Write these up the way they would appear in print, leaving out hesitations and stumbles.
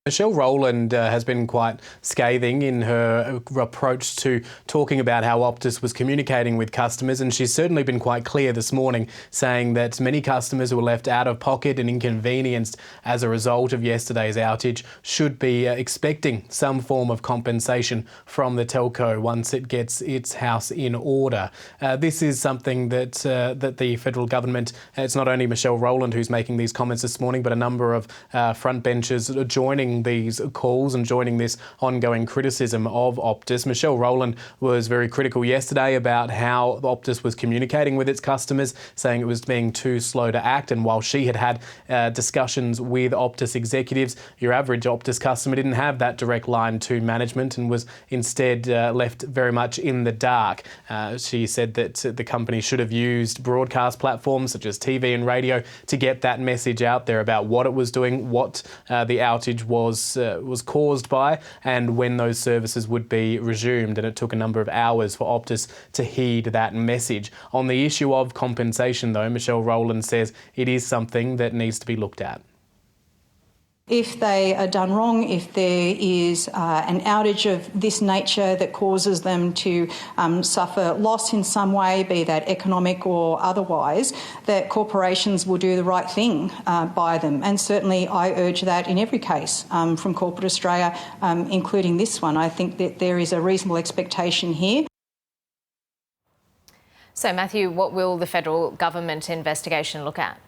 Michelle Rowland has been quite scathing in her approach to talking about how Optus was communicating with customers, and she's certainly been quite clear this morning, saying that many customers who were left out of pocket and inconvenienced as a result of yesterday's outage should be expecting some form of compensation from the telco once it gets its house in order. This is something that the federal government, it's not only Michelle Rowland who's making these comments this morning, but a number of frontbenchers are joining these calls and joining this ongoing criticism of Optus. Michelle Rowland was very critical yesterday about how Optus was communicating with its customers, saying it was being too slow to act. And while she had discussions with Optus executives, your average Optus customer didn't have that direct line to management and was instead left very much in the dark. She said that the company should have used broadcast platforms such as TV and radio to get that message out there about what it was doing, what the outage was caused by, and when those services would be resumed. And it took a number of hours for Optus to heed that message. On the issue of compensation, though, Michelle Rowland says it is something that needs to be looked at. If they are done wrong, if there is an outage of this nature that causes them to suffer loss in some way, be that economic or otherwise, that corporations will do the right thing by them. And certainly I urge that in every case from corporate Australia, including this one. I think that there is a reasonable expectation here. So, Matthew, what will the federal government investigation look at?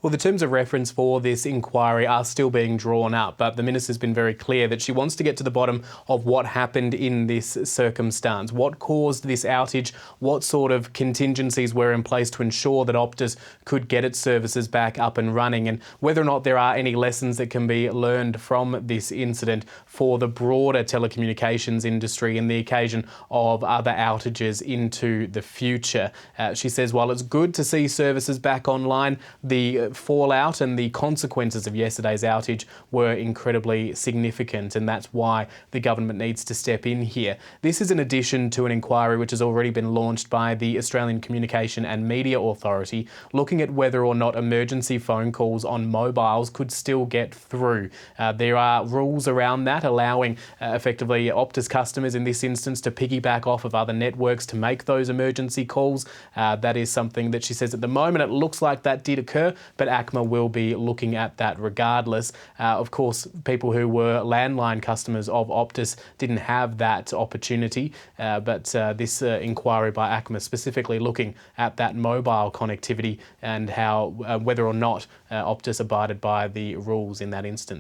Well, the terms of reference for this inquiry are still being drawn up, but the minister's been very clear that she wants to get to the bottom of what happened in this circumstance. What caused this outage? What sort of contingencies were in place to ensure that Optus could get its services back up and running, and whether or not there are any lessons that can be learned from this incident for the broader telecommunications industry and the occasion of other outages into the future. She says while it's good to see services back online, the fallout and the consequences of yesterday's outage were incredibly significant, and that's why the government needs to step in here. This is in addition to an inquiry which has already been launched by the Australian Communication and Media Authority, looking at whether or not emergency phone calls on mobiles could still get through. There are rules around that, allowing effectively Optus customers in this instance to piggyback off of other networks to make those emergency calls. That is something that she says at the moment it looks like that did occur, but ACMA will be looking at that regardless. Of course, people who were landline customers of Optus didn't have that opportunity, but this inquiry by ACMA specifically looking at that mobile connectivity and how whether or not Optus abided by the rules in that instance.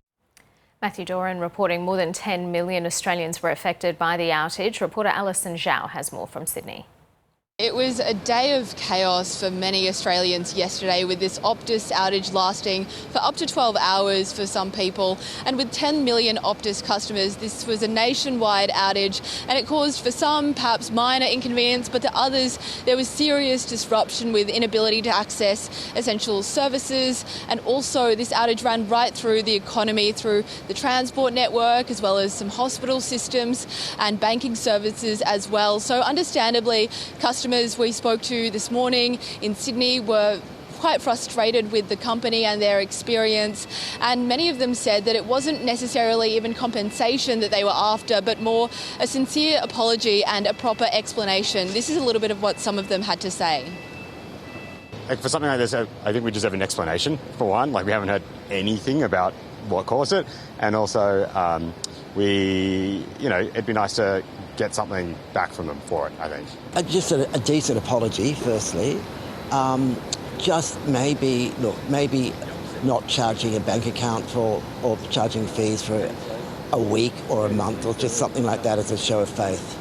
Matthew Doran reporting more than 10 million Australians were affected by the outage. Reporter Alison Zhao has more from Sydney. It was a day of chaos for many Australians yesterday, with this Optus outage lasting for up to 12 hours for some people. And with 10 million Optus customers, this was a nationwide outage, and it caused for some perhaps minor inconvenience, but to others there was serious disruption with inability to access essential services. And also this outage ran right through the economy, through the transport network, as well as some hospital systems and banking services as well. So understandably, customers we spoke to this morning in Sydney were quite frustrated with the company and their experience, and many of them said that it wasn't necessarily even compensation that they were after, but more a sincere apology and a proper explanation. This is a little bit of what some of them had to say. For something like this, I think we deserve an explanation, for one. We haven't heard anything about what caused it, and also it'd be nice to get something back from them for it, I think. Just a decent apology, firstly. Just maybe not charging a bank account for, or charging fees for a week or a month, or just something like that as a show of faith.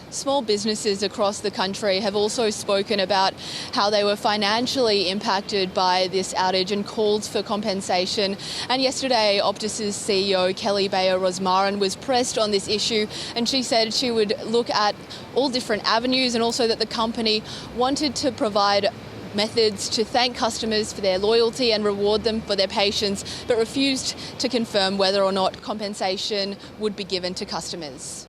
Small businesses across the country have also spoken about how they were financially impacted by this outage and called for compensation. And yesterday, Optus's CEO, Kelly Bayer-Rosmarin, was pressed on this issue, and she said she would look at all different avenues, and also that the company wanted to provide methods to thank customers for their loyalty and reward them for their patience, but refused to confirm whether or not compensation would be given to customers.